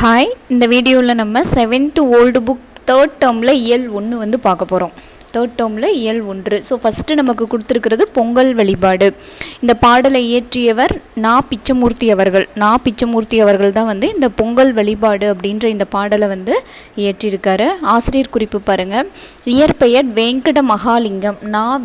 Hi, இந்த வீடியோவில் நம்ம 7th ஓல்டு புக் 3rd டேர்மில் இயல் 1 வந்து பார்க்க போகிறோம். 3rd டேர்மில் இயல் 1. ஸோ ஃபஸ்ட்டு நமக்கு கொடுத்துருக்கிறது பொங்கல் வழிபாடு. இந்த பாடலை இயற்றியவர் பிச்சமூர்த்தி அவர்கள் தான் வந்து இந்த பொங்கல் வழிபாடு அப்படின்ற இந்த பாடலை வந்து இயற்றியிருக்காரு. ஆசிரியர் குறிப்பு பாருங்கள். இயற்பெயர் வேங்கட மகாலிங்கம்.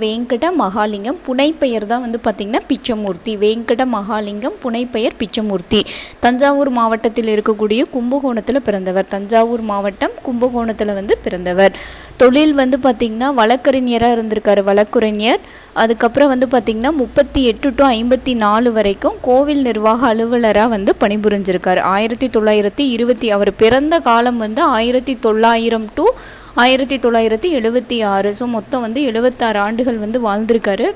வேங்கட மகாலிங்கம். புனைப்பெயர் தான் வந்து பார்த்திங்கன்னா பிச்சமூர்த்தி. வேங்கட மகாலிங்கம், புனைப்பெயர் பிச்சமூர்த்தி. தஞ்சாவூர் மாவட்டத்தில் இருக்கக்கூடிய கும்பகோணத்தில் பிறந்தவர். தஞ்சாவூர் மாவட்டம் கும்பகோணத்தில் வந்து பிறந்தவர். தொழில் வந்து பார்த்திங்கன்னா வழக்கறிஞராக இருந்திருக்காரு. வழக்குரைஞர். அதுக்கப்புறம் வந்து பார்த்திங்கன்னா 38 to 54 வரைக்கும் கோவில் நிர்வாக அலுவலராக வந்து பணிபுரிஞ்சிருக்காரு. 1920 அவர் பிறந்த காலம் வந்து 1900 to 1976. ஸோ மொத்தம் வந்து 76 ஆண்டுகள் வந்து வாழ்ந்திருக்காரு.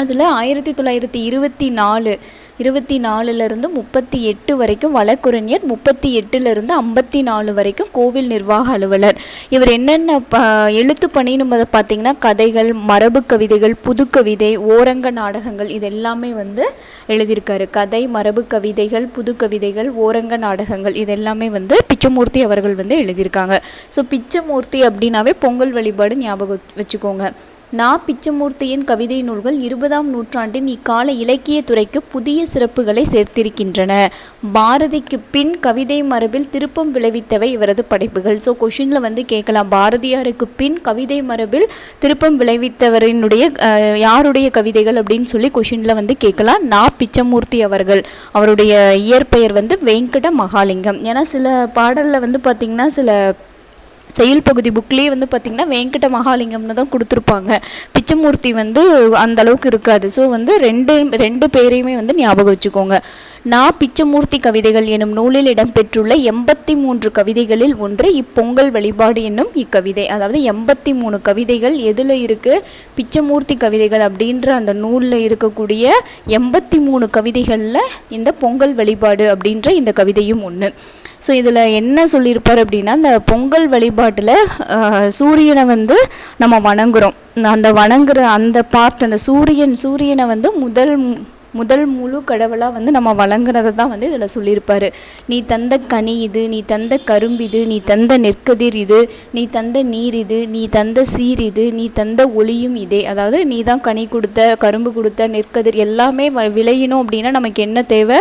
அதில் 1924 24லேருந்து 38 வரைக்கும் வழக்குரைஞர், 38லேருந்து 54 வரைக்கும் கோவில் நிர்வாக அலுவலர். இவர் என்னென்ன எழுத்து பணின்னு பார்த்திங்கன்னா கதைகள், மரபு கவிதைகள், புதுக்கவிதை, ஓரங்க நாடகங்கள் இது எல்லாமே வந்து எழுதியிருக்காரு. கதை, மரபு கவிதைகள், புதுக்கவிதைகள், ஓரங்க நாடகங்கள் இது எல்லாமே வந்து பிச்சமூர்த்தி அவர்கள் வந்து எழுதியிருக்காங்க. ஸோ பிச்சமூர்த்தி அப்படின்னாவே பொங்கல் வழிபாடு ஞாபகம் வச்சுக்கோங்க. பிச்சமூர்த்தியின் கவிதை நூல்கள் 20ஆம் நூற்றாண்டின் இக்கால இலக்கிய துறைக்கு புதிய சிறப்புகளை சேர்த்திருக்கின்றன. பாரதிக்கு பின் கவிதை மரபில் திருப்பம் விளைவித்தவை இவரது படைப்புகள். ஸோ கொஷினில் வந்து கேட்கலாம், பாரதியாருக்கு பின் கவிதை மரபில் திருப்பம் விளைவித்தவரினுடைய யாருடைய கவிதைகள் அப்படின்னு சொல்லி கொஷினில் வந்து கேட்கலாம். பிச்சமூர்த்தி அவருடைய இயற்பெயர் வந்து வேங்கட மகாலிங்கம். ஏன்னா சில பாடலில் வந்து பார்த்திங்கன்னா சில செயல் பகுதி புக்லேயே வந்து பார்த்திங்கன்னா வேங்கட மகாலிங்கம்னு தான் கொடுத்துருப்பாங்க. பிச்சமூர்த்தி வந்து அந்த அளவுக்கு இருக்காது. ஸோ வந்து ரெண்டு பேரையுமே வந்து ஞாபகம் வச்சுக்கோங்க. பிச்சமூர்த்தி கவிதைகள் எனும் நூலில் இடம்பெற்றுள்ள 83 கவிதைகளில் ஒன்று இப்பொங்கல் வழிபாடு என்னும் இக்கவிதை. அதாவது 83 கவிதைகள் எதில் இருக்குது? பிச்சமூர்த்தி கவிதைகள் அப்படின்ற அந்த நூலில் இருக்கக்கூடிய 83 கவிதைகளில் இந்த பொங்கல் வழிபாடு அப்படின்ற இந்த கவிதையும் ஒன்று. ஸோ இதில் என்ன சொல்லியிருப்பார் அப்படின்னா, இந்த பொங்கல் வழிபாட்டில் சூரியனை வந்து நம்ம வணங்குகிறோம். அந்த வணங்குற அந்த பார்ட், அந்த சூரியனை வந்து முதல் முழு கடவுளாக வந்து நம்ம வழங்குறதை தான் வந்து இதில் சொல்லியிருப்பார். நீ தந்த கனி இது, நீ தந்த கரும்பு இது, நீ தந்த நெற்கதிர் இது, நீ தந்த நீர் இது, நீ தந்த சீர் இது, நீ தந்த ஒளியும் இதே. அதாவது நீ தான் கனி கொடுத்த, கரும்பு கொடுத்த, நெற்கதிர் எல்லாமே விளையணும் அப்படின்னா நமக்கு என்ன தேவை?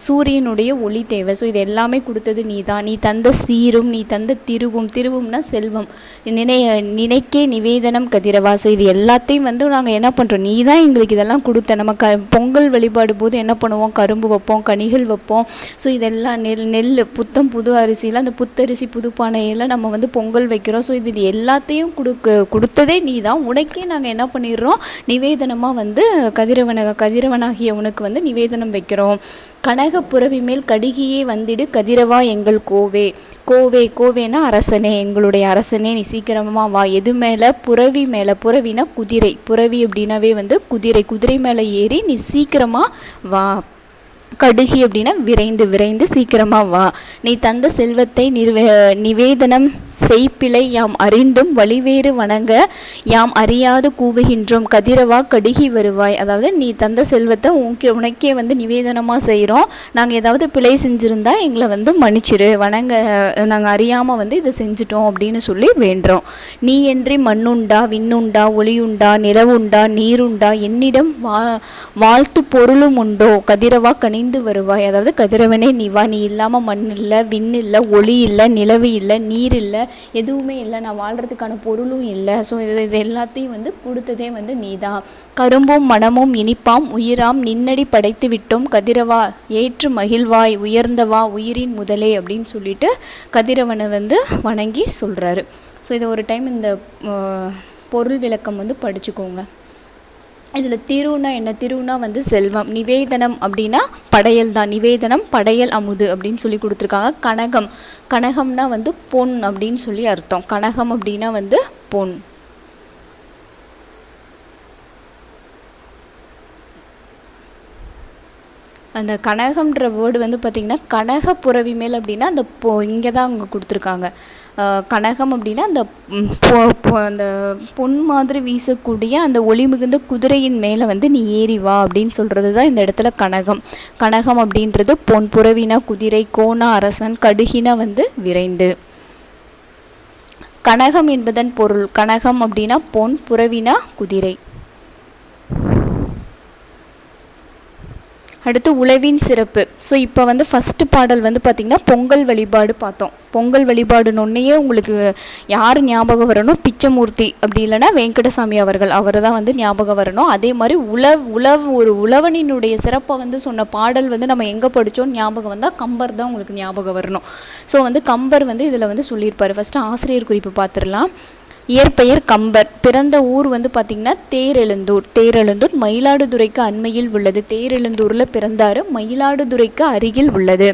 சூரியனுடைய ஒளி தேவை. ஸோ இது எல்லாமே கொடுத்தது நீ தான். நீ தந்த சீரும், நீ தந்த திருவும்னா செல்வம். நினைக்கே நிவேதனம் கதிரவா. ஸோ இது எல்லாத்தையும் வந்து நாங்கள் என்ன பண்ணுறோம்? நீ தான் எங்களுக்கு இதெல்லாம் கொடுத்த. நம்ம பொங்கல் வழிபாடு போது என்ன பண்ணுவோம்? கரும்பு வைப்போம், கனிகள் வைப்போம். ஸோ இதெல்லாம் நெல் புது அரிசியில் அந்த புத்தரிசி புது பானையில் நம்ம வந்து பொங்கல் வைக்கிறோம். ஸோ இது எல்லாத்தையும் கொடுத்ததே நீ தான். உனக்கே நாங்கள் என்ன பண்ணிடுறோம்? நிவேதனமாக வந்து கதிரவனாகிய உனக்கு வந்து நிவேதனம் வைக்கிறோம். கனகப்புறவி மேல் கடிகியே வந்திடு கதிரவா எங்கள் கோவே. கோவேனா அரசனே, எங்களுடைய அரசனே, நீ சீக்கிரமாக வா. எது மேலே? புறவி மேலே. புறவினா குதிரை. புறவி அப்படின்னாவே வந்து குதிரை மேலே ஏறி நீ சீக்கிரமாக வா. கடுகி அப்படின்னா விரைந்து சீக்கிரமாக வா. நீ தந்த செல்வத்தை நிவேதனம் செய்பிழை யாம் அறிந்தும் வழிவேறு வணங்க யாம் அறியாது கூவுகின்றோம் கதிரவா கடுகி வருவாய். அதாவது நீ தந்த செல்வத்தை உனக்கே வந்து நிவேதனமாக செய்கிறோம். நாங்கள் ஏதாவது பிழை செஞ்சுருந்தா எங்களை வந்து மன்னிச்சிரு, வணங்க, நாங்கள் அறியாமல் வந்து இதை செஞ்சிட்டோம் அப்படின்னு சொல்லி வேண்டுறோம். நீ என்றி மண்ணுண்டா, விண்ணுண்டா, ஒளியுண்டா, நிலவுண்டா, நீருண்டா, என்னிடம் வாழ்த்து பொருளும் உண்டோ கதிரவா கனி வருவாய். அதாவது கதிரவனே நீ வா. நீ இல்லாமல் மண் இல்லை, விண் இல்லை, ஒளி இல்லை, நிலவு இல்லை, நீர் இல்லை, எதுவுமே இல்லை, நான் வாழ்கிறதுக்கான பொருளும் இல்லை. ஸோ இது எல்லாத்தையும் வந்து கொடுத்ததே வந்து நீ தான். கரும்பும் மனமும் இனிப்பாம் உயிராம் நின்னடி படைத்து விட்டோம் கதிரவா ஏற்று மகிழ்வாய் உயர்ந்தவா உயிரின் முதலே அப்படின்னு சொல்லிட்டு கதிரவனை வந்து வணங்கி சொல்கிறாரு. ஸோ இதை ஒரு டைம் இந்த பொருள் விளக்கம் வந்து படிச்சுக்கோங்க. இதில் திருவுனா என்ன? திருவுனா வந்து செல்வம். நிவேதனம் அப்படின்னா படையல் தான். நிவேதனம், படையல், அமுது அப்படின்னு சொல்லி கொடுத்துருக்காங்க. கனகம்னா வந்து பொன் அப்படின்னு சொல்லி அர்த்தம். கனகம் அப்படின்னா வந்து பொன். அந்த கனகம்ன்ற வேர்டு வந்து பார்த்திங்கன்னா கனக புரவி மேல் அப்படின்னா அந்த இங்கே தான் அங்கே கொடுத்துருக்காங்க. கனகம் அப்படின்னா அந்த அந்த பொன் மாதிரி வீசக்கூடிய அந்த ஒளி மிகுந்த குதிரையின் மேலே வந்து நீ ஏறி வா அப்படின்னு சொல்கிறது தான் இந்த இடத்துல கனகம். கனகம் அப்படின்றது பொன், புறவினா குதிரை, கோனா அரசன், கடுகினா வந்து விரைந்து. கனகம் என்பதன் பொருள், கனகம் அப்படின்னா பொன், புறவினா குதிரை. அடுத்து உழவின் சிறப்பு. ஸோ இப்போ வந்து ஃபஸ்ட்டு பாடல் வந்து பார்த்திங்கன்னா பொங்கல் வழிபாடு பார்த்தோம். பொங்கல் வழிபாடுனொன்னையே உங்களுக்கு யார் ஞாபகம் வரணும்? பிச்சமூர்த்தி, அப்படி இல்லைன்னா வெங்கடசாமி அவர் தான் வந்து ஞாபகம் வரணும். அதே மாதிரி ஒரு உழவனினுடைய சிறப்பை வந்து சொன்ன பாடல் வந்து நம்ம எங்கே படித்தோம் ஞாபகம் வந்தால் கம்பர் தான் உங்களுக்கு ஞாபகம் வரணும். ஸோ வந்து கம்பர் வந்து இதில் வந்து சொல்லியிருப்பார். ஃபஸ்ட்டு ஆசிரியர் குறிப்பு பார்த்துடலாம். இயற்பெயர் கம்பர். பிறந்த ஊர் வந்து பார்த்திங்கன்னா தேரெழுந்தூர். தேரெழுந்தூர் மயிலாடுதுறைக்கு அண்மையில் உள்ளது. தேரெழுந்தூரில் பிறந்தார், மயிலாடுதுறைக்கு அருகில் உள்ளது.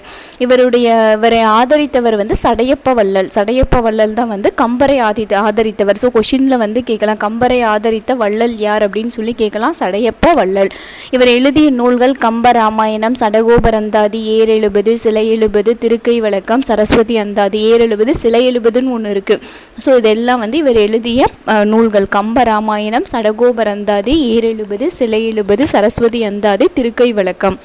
இவரை ஆதரித்தவர் வந்து சடையப்ப வள்ளல். சடையப்ப வள்ளல் தான் வந்து கம்பரை ஆதரித்தவர். ஸோ கொஷினில் வந்து கேட்கலாம், கம்பரை ஆதரித்த வள்ளல் யார் அப்படின்னு சொல்லி கேட்கலாம். சடையப்ப வள்ளல். இவர் எழுதிய நூல்கள் கம்ப ராமாயணம், சடகோபரந்தாதி, ஏர் எழுபது, சிலை எழுபது, திருக்கை வழக்கம், சரஸ்வதி அந்தாதி. ஏர் எழுபது, சிலை எழுபதுன்னு ஒன்று இருக்குது. ஸோ இதெல்லாம் வந்து இவர் எழுதிய நூல்கள். கம்ப ராமாயணம், சடகோபரந்தாதி, ஏர் எழுபது, சிலை எழுபது, சரஸ்வதி அந்தாதி, திருக்கை வழக்கம்.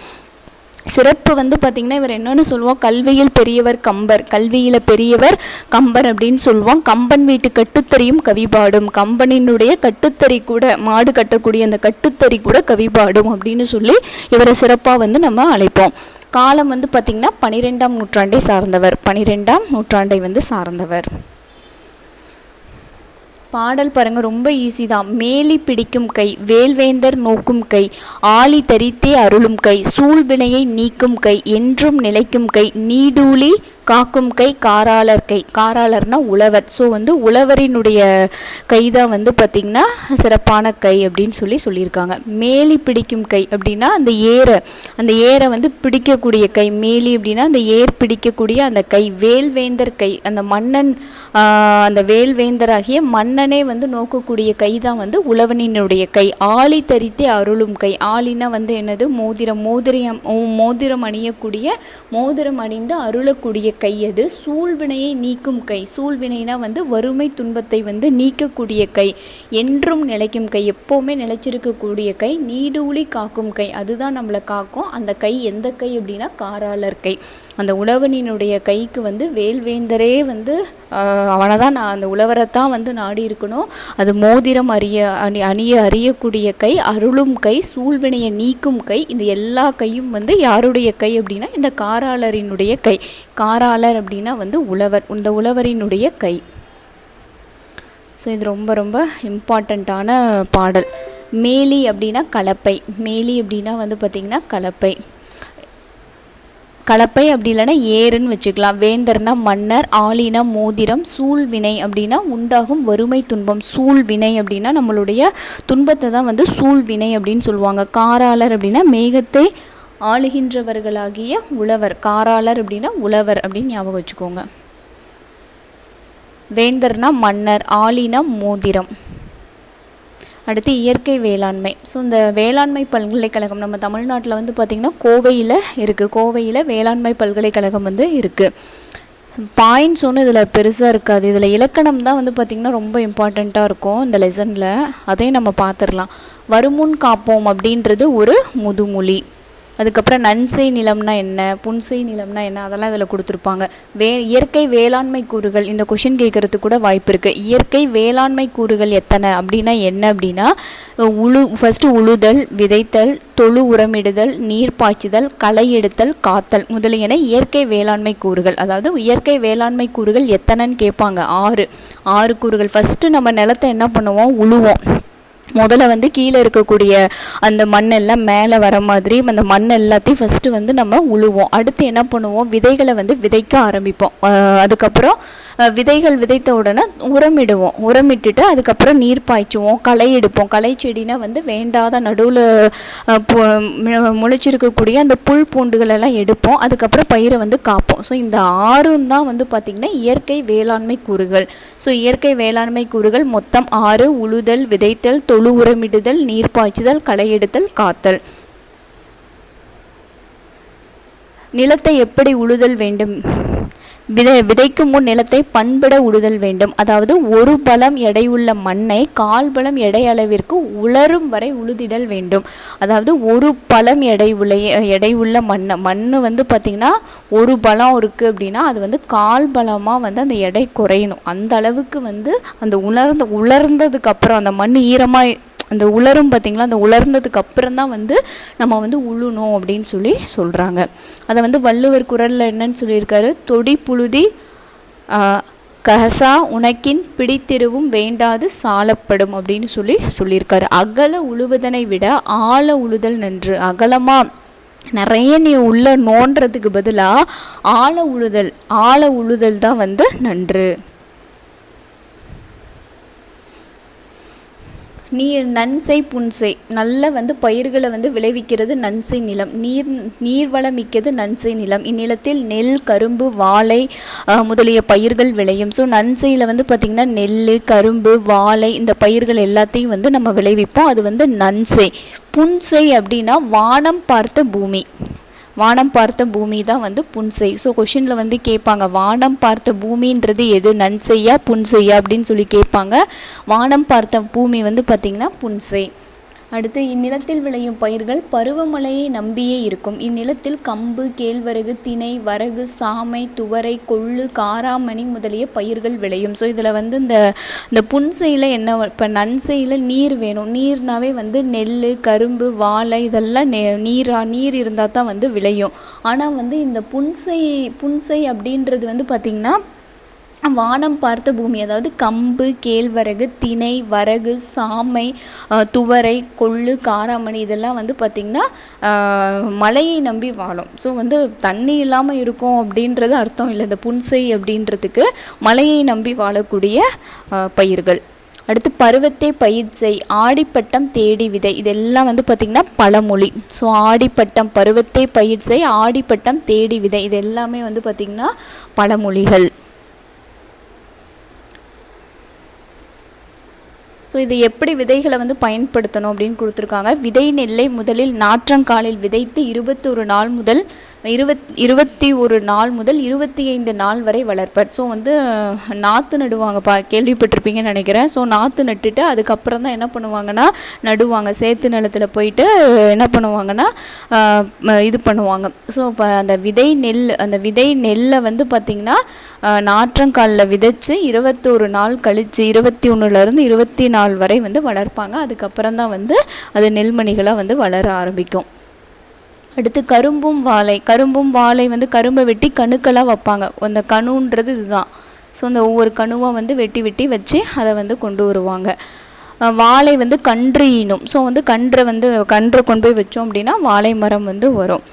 சிறப்பு வந்து பார்த்திங்கன்னா இவர் என்னென்னு சொல்லுவோம், கல்வியில் பெரியவர் கம்பர். கல்வியில் பெரியவர் கம்பர் அப்படின்னு சொல்லுவோம். கம்பன் வீட்டு கட்டுத்தறியும் கவிபாடும். கம்பனினுடைய கட்டுத்தறி கூட, மாடு கட்டக்கூடிய அந்த கட்டுத்தறி கூட கவிபாடும் அப்படின்னு சொல்லி இவரை சிறப்பாக வந்து நம்ம அழைப்போம். காலம் வந்து பார்த்திங்கன்னா 12ஆம் நூற்றாண்டை சார்ந்தவர். 12ஆம் நூற்றாண்டை வந்து சார்ந்தவர். பாடல் பாருங்க, ரொம்ப ஈஸி தான். மேலி பிடிக்கும் கை, வேல்வேந்தர் நோக்கும் கை, ஆழி தரித்தே அருளும் கை, சூழ்வினையை நீக்கும் கை, என்றும் நிலைக்கும் கை, நீடூழி காக்கும் கை, காராளர் கை. காராளர்னா உழவர். ஸோ வந்து உழவரினுடைய கை தான் வந்து பார்த்திங்கன்னா சிறப்பான கை அப்படின்னு சொல்லியிருக்காங்க. மேலி பிடிக்கும் கை அப்படின்னா அந்த ஏரை வந்து பிடிக்கக்கூடிய கை. மேலி அப்படின்னா அந்த ஏர் பிடிக்கக்கூடிய அந்த கை. வேல்வேந்தர் கை, அந்த மன்னன், அந்த வேல்வேந்தராகிய மன்னனே வந்து நோக்கக்கூடிய கை தான் வந்து உழவனினுடைய கை. ஆழி தரித்தே அருளும் கை. ஆழினா வந்து என்னது? மோதிரம் அணியக்கூடிய, மோதிரம் அணிந்து அருளக்கூடிய கை. அது சூழ்வினையை நீக்கும் கை. சூழ்வினைனா வந்து வறுமை துன்பத்தை வந்து நீக்கக்கூடிய கை. என்றும் நிலைக்கும் கை, எப்போவுமே நிலைச்சிருக்கக்கூடிய கை. நீடூழி காக்கும் கை, அதுதான் நம்மளை காக்கும். அந்த கை எந்த கை அப்படின்னா காராளர் கை. அந்த உழவனினுடைய கைக்கு வந்து வேல்வேந்தரே வந்து அவனை தான் அந்த உழவரைத்தான் வந்து நாடி இருக்கணும். அது மோதிரம் அறியக்கூடிய கை, அருளும் கை, சூழ்வினையை நீக்கும் கை. இந்த எல்லா கையும் வந்து யாருடைய கை அப்படின்னா இந்த காராளரினுடைய கை. காராளர் அப்படின்னா வந்து உழவர், இந்த உழவரினுடைய கை. ஸோ இது ரொம்ப ரொம்ப இம்பார்ட்டண்ட்டான பாடல். மேலி அப்படின்னா கலப்பை. மேலி அப்படின்னா வந்து பார்த்திங்கன்னா கலப்பை. கலப்பை அப்படி இல்லைன்னா ஏறுன்னு வச்சுக்கலாம். வேந்தர்னா மன்னர், ஆளினா மோதிரம், சூழ்வினை அப்படின்னா உண்டாகும் வறுமை துன்பம். சூழ்வினை அப்படின்னா நம்மளுடைய துன்பத்தை தான் வந்து சூழ்வினை அப்படின்னு சொல்லுவாங்க. காராளர் அப்படின்னா மேகத்தை ஆளுகின்றவர்களாகிய உழவர். காராளர் அப்படின்னா உழவர் அப்படின்னு ஞாபகம் வச்சுக்கோங்க. வேந்தர்னா மன்னர், ஆளினா மோதிரம். அடுத்து இயற்கை வேளாண்மை. ஸோ இந்த வேளாண்மை பல்கலைக்கழகம் நம்ம தமிழ்நாட்டில் வந்து பார்த்திங்கன்னா கோவையில் இருக்குது. கோவையில் வேளாண்மை பல்கலைக்கழகம் வந்து இருக்குது. பாயிண்ட்ஸ் ஒன்றும் இதில் பெருசாக இருக்காது. இதில் இலக்கணம் தான் வந்து பார்த்திங்கன்னா ரொம்ப இம்பார்ட்டண்ட்டாக இருக்கும் இந்த லெசனில். அதையும் நம்ம பார்த்துடலாம். வருமுன் காப்போம் அப்படின்றது ஒரு முதுமொழி. அதுக்கப்புறம் நன்செய் நிலம்னா என்ன, புன்செய் நிலம்னா என்ன, அதெல்லாம் இதில் கொடுத்துருப்பாங்க. இயற்கை வேளாண்மை கூறுகள், இந்த கொஷின் கேட்குறதுக்கு கூட வாய்ப்பு இருக்குது. இயற்கை வேளாண்மை கூறுகள் எத்தனை அப்படின்னா என்ன அப்படின்னா, ஃபஸ்ட்டு உழுதல், விதைத்தல், தொழு உரமிடுதல், நீர் பாய்ச்சுதல், களை எடுத்தல், காத்தல் முதலியன இயற்கை வேளாண்மை கூறுகள். அதாவது இயற்கை வேளாண்மை கூறுகள் எத்தனைன்னு கேட்பாங்க. 6 கூறுகள். ஃபஸ்ட்டு நம்ம நிலத்தை என்ன பண்ணுவோம்? உழுவோம். முதல்ல வந்து கீழே இருக்கக்கூடிய அந்த மண்ணெல்லாம் மேலே வர மாதிரி அந்த மண் எல்லாத்தையும் ஃபஸ்ட்டு வந்து நம்ம உழுவோம். அடுத்து என்ன பண்ணுவோம்? விதைகளை வந்து விதைக்க ஆரம்பிப்போம். அதுக்கப்புறம் விதைகள் விதைத்த உடனே உரமிடுவோம். உரமிட்டுட்டு அதுக்கப்புறம் நீர் பாய்ச்சுவோம், களை எடுப்போம். களை செடினா வந்து வேண்டாத நடுவில் முளைச்சிருக்கக்கூடிய அந்த புல் பூண்டுகளெல்லாம் எடுப்போம். அதுக்கப்புறம் பயிரை வந்து காப்போம். ஸோ இந்த 6 தான் வந்து பார்த்திங்கன்னா இயற்கை வேளாண்மை கூறுகள். ஸோ இயற்கை வேளாண்மை கூறுகள் மொத்தம் 6: உழுதல், விதைத்தல், தொழு உரமிடுதல், நீர் பாய்ச்சுதல், களை எடுத்தல், காத்தல். நிலத்தை எப்படி உழுதல் வேண்டும்? விதைக்கும் முன் நிலத்தை பண்பட உழுதல் வேண்டும். அதாவது ஒரு பலம் எடையுள்ள மண்ணை 1/4 பலம் எடை அளவிற்கு உலரும் வரை உழுதிடல் வேண்டும். அதாவது ஒரு பலம் எடையுள்ள மண் வந்து பார்த்திங்கன்னா ஒரு பலம் இருக்குது அப்படின்னா அது வந்து 1/4 பலமாக வந்து அந்த எடை குறையணும். அந்த அளவுக்கு வந்து அந்த உலர்ந்ததுக்கு அப்புறம் அந்த மண் ஈரமாக அந்த உலரும் பார்த்திங்களா, அந்த உலர்ந்ததுக்கு அப்புறம் தான் வந்து நம்ம வந்து உழுணும் அப்படின்னு சொல்கிறாங்க. அதை வந்து வள்ளுவர் குறளில் என்னன்னு சொல்லியிருக்காரு, தொடி புழுதி கஹசா உனக்கின் பிடித்திருவும் வேண்டாது சாலப்படும் அப்படின்னு சொல்லியிருக்காரு. அகல உழுவதனை விட ஆழ உழுதல் நன்று. அகலமாக நிறைய நீ உள்ள நோண்டுறதுக்கு பதிலாக ஆழ உழுதல் தான் வந்து நன்று. நன்செய் புன்செய் நல்ல வந்து பயிர்களை வந்து விளைவிக்கிறது நன்செய் நிலம். நீர்வளம் மிக்கது நன்செய் நிலம். இந்நிலத்தில் நெல், கரும்பு, வாழை முதலிய பயிர்கள் விளையும். ஸோ நன்செய்யில் வந்து பார்த்திங்கன்னா நெல், கரும்பு, வாழை இந்த பயிர்கள் எல்லாத்தையும் வந்து நம்ம விளைவிப்போம். அது வந்து நன்செய். புன்செய் அப்படின்னா வானம் பார்த்த பூமி தான் வந்து புன்செய். ஸோ கொஷினில் வந்து கேட்பாங்க, வானம் பார்த்த பூமின்றது எது, நன்செய்யா புன்செய்யா அப்படின்னு கேட்பாங்க. வானம் பார்த்த பூமி வந்து பார்த்திங்கன்னா புன்செய். அடுத்து இந்நிலத்தில் விளையும் பயிர்கள் பருவமழையை நம்பியே இருக்கும். இந்நிலத்தில் கம்பு, கேழ்வரகு, திணை, வரகு, சாமை, துவரை, கொள்ளு, காராமணி முதலிய பயிர்கள் விளையும். ஸோ இதில் வந்து இந்த புன்செய்யில் என்ன, இப்போ நன்செய்யில் நீர் வேணும். நீர்னாவே வந்து நெல், கரும்பு, வாழை இதெல்லாம் நீர் இருந்தால் தான் வந்து விளையும். ஆனால் வந்து இந்த புன்செய் அப்படின்றது வந்து பார்த்திங்கன்னா வானம் பார்த்த பூமி. அதாவது கம்பு, கேழ்வரகு, திணை, வரகு, சாமை, துவரை, கொள்ளு, காராமணி இதெல்லாம் வந்து பார்த்திங்கன்னா மழையை நம்பி வாழும். ஸோ வந்து தண்ணி இல்லாமல் இருக்கும் அப்படின்றது அர்த்தம் இல்லை. இந்த புன்செய் அப்படின்றதுக்கு மழையை நம்பி வாழக்கூடிய பயிர்கள். அடுத்து பருவத்தை பயிர் செய், ஆடிப்பட்டம் தேடி விதை. இதெல்லாம் வந்து பார்த்திங்கன்னா பழமொழி. ஸோ ஆடிப்பட்டம், பருவத்தை பயிர் செய், ஆடிப்பட்டம் தேடி விதை இது எல்லாமே வந்து பார்த்திங்கன்னா பழமொழிகள். ஸோ இது எப்படி விதைகளை வந்து பயன்படுத்தணும் அப்படின்னு கொடுத்துருக்காங்க. விதை நெல்லை முதலில் நாற்றங்காலில் விதைத்து 21 நாள் முதல் 25 நாள் வரை வளர்ப்பர். ஸோ வந்து நாற்று நடுவாங்க, கேள்விப்பட்டிருப்பீங்கன்னு நினைக்கிறேன். ஸோ நாற்று நட்டுட்டு அதுக்கப்புறம் தான் என்ன பண்ணுவாங்கன்னா நடுவாங்க. சேத்து நிலத்தில் போயிட்டு என்ன பண்ணுவாங்கன்னா இது பண்ணுவாங்க. ஸோ இப்போ அந்த விதை நெல்லை வந்து பார்த்திங்கன்னா நாற்றங்காலில் விதைச்சு 21 நாள் கழித்து 21லேருந்து 24 வரை வந்து வளர்ப்பாங்க. அதுக்கப்புறம் தான் வந்து அது நெல்மணிகளாக வந்து வளர ஆரம்பிக்கும். அடுத்து கரும்பும் வாழை வந்து கரும்பை வெட்டி கணுக்களாக வைப்பாங்க. அந்த கணுன்றது இதுதான். ஸோ அந்த ஒவ்வொரு கணுவாக வந்து வெட்டி வச்சு அதை வந்து கொண்டு வருவாங்க. வாழை வந்து கன்று ஈனும். ஸோ வந்து கன்றை கொண்டு போய் வச்சோம் அப்படின்னா வாழை மரம் வந்து வரும்.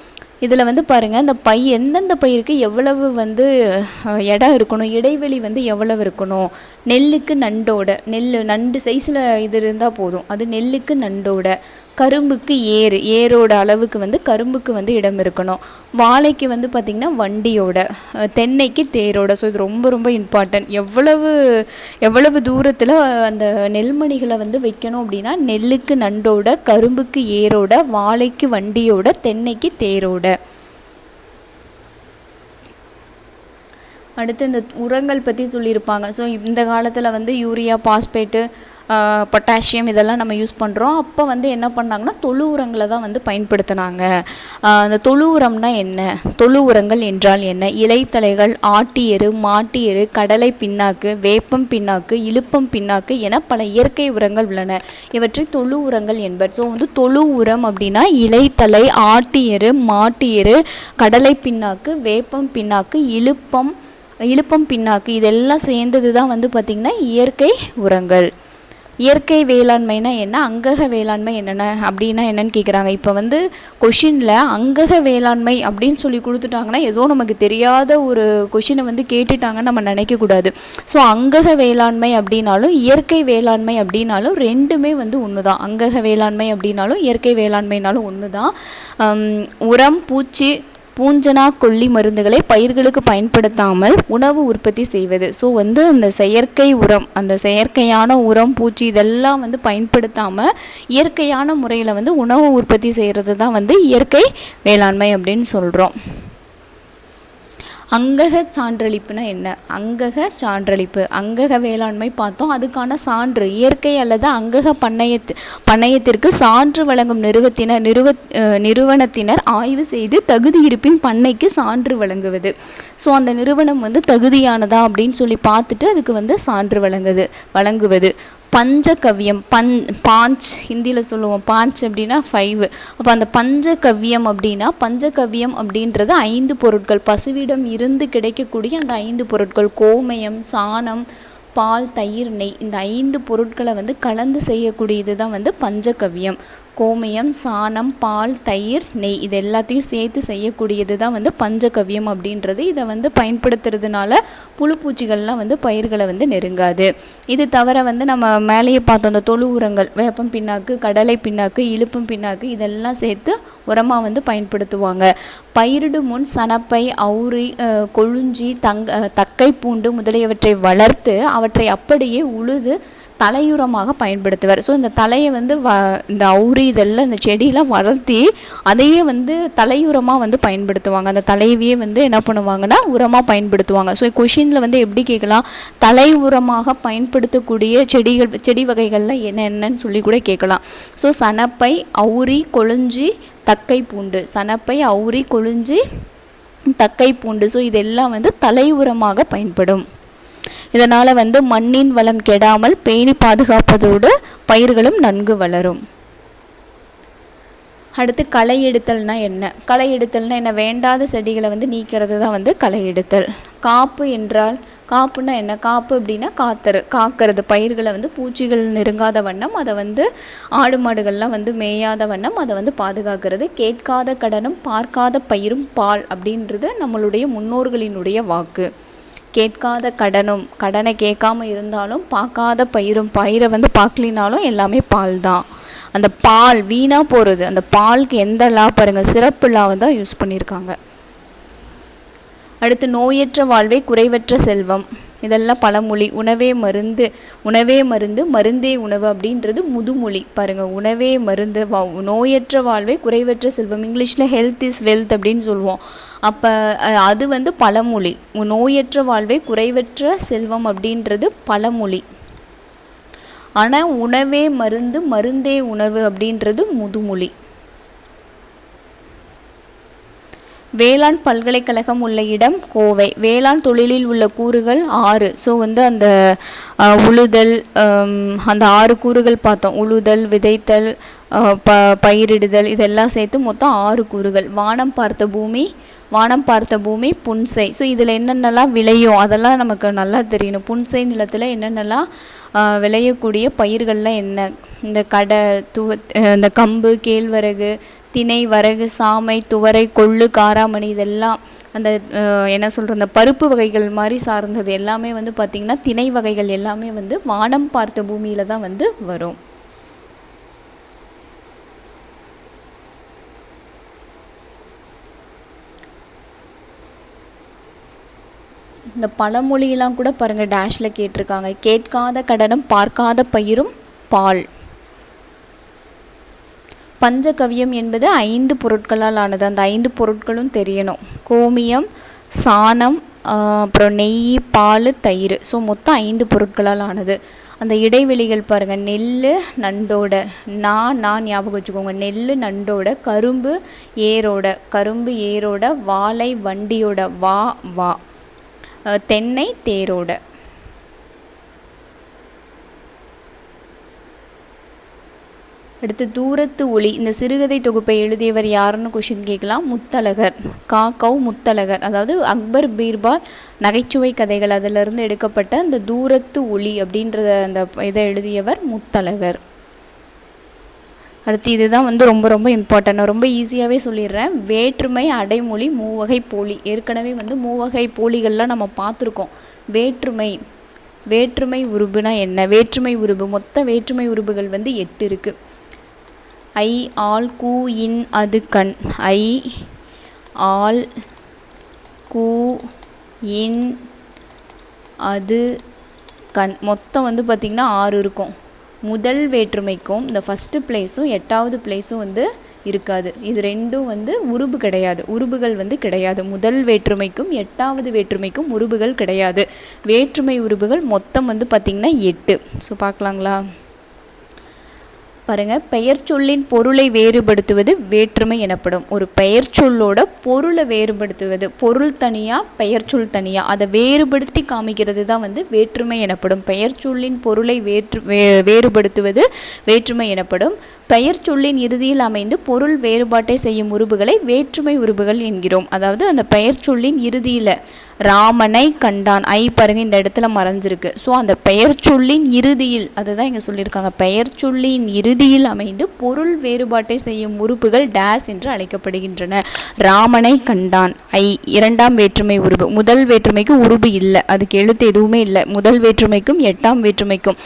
இதில் வந்து பாருங்கள், இந்த எந்தெந்த பயிருக்கு எவ்வளவு வந்து இடம் இருக்கணும், இடைவெளி வந்து எவ்வளவு இருக்கணும். நெல்லுக்கு நண்டு சைஸில் இது இருந்தால் போதும், அது நெல்லுக்கு நண்டோட. கரும்புக்கு ஏரோட அளவுக்கு வந்து கரும்புக்கு வந்து இடம் இருக்கணும். வாழைக்கு வந்து பார்த்திங்கன்னா வண்டியோட, தென்னைக்கு தேரோட. ஸோ இது ரொம்ப ரொம்ப இம்பார்ட்டன்ட். எவ்வளவு தூரத்தில் அந்த நெல்மணிகளை வந்து வைக்கணும் அப்படின்னா நெல்லுக்கு நண்டோட, கரும்புக்கு ஏரோட, வாழைக்கு வண்டியோட, தென்னைக்கு தேரோட. அடுத்து இந்த உரங்கள் பற்றி சொல்லியிருப்பாங்க. ஸோ இந்த காலத்தில் வந்து யூரியா, பாஸ்பேட்டு, பொட்டாசியம் இதெல்லாம் நம்ம யூஸ் பண்ணுறோம். அப்போ வந்து என்ன பண்ணாங்கன்னா தொழு உரங்களை தான் வந்து பயன்படுத்தினாங்க. அந்த தொழு உரம்னா என்ன, தொழு உரங்கள் என்றால் என்ன? இலைத்தலைகள், ஆட்டு எரு, மாட்டு எரு, கடலை பின்னாக்கு, வேப்பம் பின்னாக்கு, இலுப்பம் பின்னாக்கு என பல இயற்கை உரங்கள் உள்ளன. இவற்றை தொழு உரங்கள் என்பர். ஸோ வந்து தொழு உரம் அப்படின்னா இலைத்தலை, ஆட்டு எரு, மாட்டு எரு, கடலை பின்னாக்கு, வேப்பம் பின்னாக்கு, இலுப்பம் பின்னாக்கு இதெல்லாம் சேர்ந்தது தான் வந்து பார்த்திங்கன்னா இயற்கை உரங்கள். இயற்கை வேளாண்மைனா என்ன, அங்கக வேளாண்மை அப்படின்னா என்னன்னு கேட்குறாங்க. இப்போ வந்து கொஷினில் அங்கக வேளாண்மை அப்படின்னு சொல்லி கொடுத்துட்டாங்கன்னா ஏதோ நமக்கு தெரியாத ஒரு கொஷினை வந்து கேட்டுட்டாங்கன்னு நம்ம நினைக்கக்கூடாது. ஸோ அங்கக வேளாண்மை அப்படின்னாலும் இயற்கை வேளாண்மை அப்படின்னாலும் ரெண்டுமே வந்து ஒன்று தான். அங்கக வேளாண்மை அப்படின்னாலும் இயற்கை வேளாண்மைனாலும் ஒன்று தான். உரம், பூஞ்சனா கொல்லி மருந்துகளை பயிர்களுக்கு பயன்படுத்தாமல் உணவு உற்பத்தி செய்வது. ஸோ வந்து அந்த செயற்கை உரம், அந்த செயற்கையான உரம், பூச்சி இதெல்லாம் வந்து பயன்படுத்தாமல் இயற்கையான முறையில் வந்து உணவு உற்பத்தி செய்கிறது தான் வந்து இயற்கை வேளாண்மை அப்படின்னு சொல்கிறோம். அங்கக சான்றளிப்புனா என்ன? அங்கக சான்றளிப்பு, அங்கக வேளாண்மை பார்த்தோம். அதுக்கான சான்று இயற்கை அல்லது அங்கக பண்ணையத்திற்கு சான்று வழங்கும் நிறுவனத்தினர் ஆய்வு செய்து தகுதி இருப்பின் பண்ணைக்கு சான்று வழங்குவது. ஸோ அந்த நிறுவனம் வந்து தகுதியானதா அப்படின்னு சொல்லி பார்த்துட்டு அதுக்கு வந்து சான்று வழங்குவது. பஞ்சகவ்யம், பாஞ்ச் ஹிந்தியில் சொல்லுவோம். பாஞ்ச் அப்படின்னா 5. அப்போ அந்த பஞ்சகவ்யம் அப்படின்றது 5 பொருட்கள், பசுவிடம் இருந்து கிடைக்கக்கூடிய அந்த 5 பொருட்கள், கோமயம், சாணம், பால், தயிர், நெய், இந்த 5 பொருட்களை வந்து கலந்து செய்யக்கூடியது தான் வந்து பஞ்சகவ்யம். கோமயம், சாணம், பால், தயிர், நெய், இது எல்லாத்தையும் சேர்த்து செய்யக்கூடியது தான் வந்து பஞ்சகவ்யம் அப்படின்றது. இதை வந்து பயன்படுத்துறதுனால புழுப்பூச்சிகள்லாம் வந்து பயிர்களை வந்து நெருங்காது. இது தவிர வந்து நம்ம மேலேயே பார்த்தோம், அந்த தொழு உரங்கள், வேப்பம் பிண்ணாக்கு, கடலை பிண்ணாக்கு, இழுப்பும் பிண்ணாக்கு, இதெல்லாம் சேர்த்து உரமாக வந்து பயன்படுத்துவாங்க. பயிரிடும் முன் சணப்பை, அவுரி, கொழுஞ்சி, தக்கை பூண்டு முதலியவற்றை வளர்த்து அவற்றை அப்படியே உழுது தலையுரமாக பயன்படுத்துவார். ஸோ இந்த தலையை வந்து இந்த அவுரி இதெல்லாம் இந்த செடியெலாம் வளர்த்தி அதையே வந்து தலையுரமாக வந்து பயன்படுத்துவாங்க. அந்த தலையவே வந்து என்ன பண்ணுவாங்கன்னா உரமாக பயன்படுத்துவாங்க. ஸோ கொஷினில் வந்து எப்படி கேட்கலாம், தலை உரமாக பயன்படுத்தக்கூடிய செடி வகைகள்லாம் என்னென்னு சொல்லி கூட கேட்கலாம். ஸோ சணப்பை, அவுரி, கொழுஞ்சி, தக்கை பூண்டு, சணப்பை, அவுரி, கொழுஞ்சி, தக்கை பூண்டு, ஸோ இதெல்லாம் வந்து தலை உரமாக பயன்படும். இதனால் வந்து மண்ணின் வளம் கெடாமல் பேணி பாதுகாப்பதோடு பயிர்களும் நன்கு வளரும். அடுத்து களை எடுத்தல்னா என்ன? களை எடுத்தல்னா என்ன? வேண்டாத செடிகளை வந்து நீக்கிறது தான் வந்து களை எடுத்தல். காப்பு என்றால், காப்புனா என்ன? காப்பு அப்படின்னா காக்கிறது, பயிர்களை வந்து பூச்சிகள் நெருங்காத வண்ணம், அதை வந்து ஆடு மாடுகள்லாம் வந்து மேயாத வண்ணம் அதை வந்து பாதுகாக்கிறது. கேட்காத கடனும் பார்க்காத பயிரும் பால் அப்படின்றது நம்மளுடைய முன்னோர்களினுடைய வாக்கு. கேட்காத கடனை கேட்காம இருந்தாலும் பார்க்காத பயிரை வந்து பார்க்கலினாலும் எல்லாமே பால் தான். அந்த பால் வீணாக போகிறது, அந்த பாலுக்கு எந்த லா பாருங்கள், சிறப்பு லாவை தான் யூஸ் பண்ணியிருக்காங்க. அடுத்து நோயற்ற வாழ்வே குறைவற்ற செல்வம், இதெல்லாம் பழமொழி. உணவே மருந்து மருந்தே உணவு அப்படின்றது முதுமொழி பாருங்கள். உணவே மருந்து, நோயற்ற வாழ்வே குறைவற்ற செல்வம், இங்கிலீஷில் ஹெல்த் இஸ் வெல்த் அப்படின்னு சொல்லுவோம். அப்போ அது வந்து பழமொழி. நோயற்ற வாழ்வே குறைவற்ற செல்வம் அப்படின்றது பழமொழி. ஆனால் உணவே மருந்து மருந்தே உணவு அப்படின்றது முதுமொழி. வேளாண் பல்கலைக்கழகம் உள்ள இடம் கோவை. வேளாண் தொழிலில் உள்ள கூறுகள் 6. ஸோ வந்து அந்த உழுதல், அந்த 6 கூறுகள் பார்த்தோம். உழுதல், விதைத்தல், பயிரிடுதல், இதெல்லாம் சேர்த்து மொத்தம் 6 கூறுகள். வானம் பார்த்த பூமி புன்சை. ஸோ இதில் என்னென்னலாம் விளையும் அதெல்லாம் நமக்கு நல்லா தெரியணும். புன்சை நிலத்தில் என்னென்னலாம் விளையக்கூடிய பயிர்கள்லாம் என்ன? இந்த இந்த கம்பு, கேழ்வரகு, திணை, வரகு, சாமை, துவரை, கொள்ளு, காராமணி, இதெல்லாம் அந்த என்ன சொல்கிற அந்த பருப்பு வகைகள் மாதிரி சார்ந்தது எல்லாமே வந்து பார்த்திங்கன்னா திணை வகைகள் எல்லாமே வந்து வானம் பார்த்த பூமியில் தான் வந்து வரும். இந்த பழமொழியெல்லாம் கூட பாருங்கள் டேஷில் கேட்டிருக்காங்க. கேட்காத கடனும் பார்க்காத பயிரும் பால். பஞ்சகவ்யம் என்பது 5 பொருட்களால் ஆனது. அந்த 5 பொருட்களும் தெரியணும். கோமியம், சாணம், அப்புறம் நெய், பால், தயிர். ஸோ மொத்தம் 5 பொருட்களால் ஆனது. அந்த இடைவெளிகள் பாருங்கள். நெல் நண்டோட, நான் ஞாபகம் வச்சுக்கோங்க. நெல் நண்டோட, கரும்பு ஏரோட, வாழை வண்டியோட, வா, தென்னை தேரோட. அடுத்து தூரத்து ஒளி. இந்த சிறுகதை தொகுப்பை எழுதியவர் யாருன்னு கொஷின் கேட்கலாம். முத்தழகர், முத்தழகர், அதாவது அக்பர் பீர்பால் நகைச்சுவை கதைகள் அதிலிருந்து எடுக்கப்பட்ட அந்த தூரத்து ஒளி அப்படின்ற அந்த இதை எழுதியவர் முத்தழகர். அடுத்து இதுதான் வந்து ரொம்ப ரொம்ப இம்பார்ட்டன்ட். நான் ரொம்ப ஈஸியாகவே சொல்லிடுறேன். வேற்றுமை, அடைமொழி, மூவகை போலி. ஏற்கனவே வந்து மூவகை போலிகள்லாம் நம்ம பார்த்துருக்கோம். வேற்றுமை உருபுனா என்ன? வேற்றுமை உருபு, மொத்த வேற்றுமை உருபுகள் வந்து 8 இருக்குது. ஐ, ஆல், கூ, இன், அது, கண். ஐ, ஆல், கூ, இன், அது, கண். மொத்தம் வந்து பார்த்திங்கன்னா 6 இருக்கும். முதல் வேற்றுமைக்கும் இந்த ஃபஸ்ட்டு பிளேஸும் 8வது பிளேஸும் வந்து இருக்காது. இது ரெண்டும் வந்து உருபு கிடையாது, உருபுகள் வந்து கிடையாது. முதல் வேற்றுமைக்கும் 8வது வேற்றுமைக்கும் உருபுகள் கிடையாது. வேற்றுமை உருபுகள் மொத்தம் வந்து பார்த்திங்கன்னா 8. ஸோ பார்க்கலாங்களா? பாருங்க, பெயர் சொல்லின் பொருளை வேறுபடுத்துவது வேற்றுமை எனப்படும். ஒரு பெயர் சொல்லோட பொருளை வேறுபடுத்துவது, பொருள் தனியாக பெயர் சொல் தனியாக, அதை வேறுபடுத்தி காமிக்கிறது தான் வந்து வேற்றுமை எனப்படும். பெயர் சொல்லின் பொருளை வேறுபடுத்துவது வேற்றுமை எனப்படும். பெயர் சொல்லின் இறுதியில் அமைந்து பொருள் வேறுபாட்டை செய்யும் உருபுகளை வேற்றுமை உருபுகள் என்கிறோம். அதாவது அந்த பெயர் சொல்லின் இறுதியில் ராமனை கண்டான், ஐ பாருங்க இந்த இடத்துல மறைஞ்சிருக்கு. ஸோ அந்த பெயர் சொல்லின் இறுதியில், அதுதான் இங்கே சொல்லியிருக்காங்க, பெயர் சொல்லின் இறுதியில் அமைந்து பொருள் வேறுபாட்டை செய்யும் உறுப்புகள் டேஸ் என்று அழைக்கப்படுகின்றன. ராமனை கண்டான், ஐ 2ஆம் வேற்றுமை உருபு. முதல் வேற்றுமைக்கு உருபு இல்லை, அதுக்கு எழுத்து எதுவுமே இல்லை. முதல் வேற்றுமைக்கும் 8ஆம் வேற்றுமைக்கும்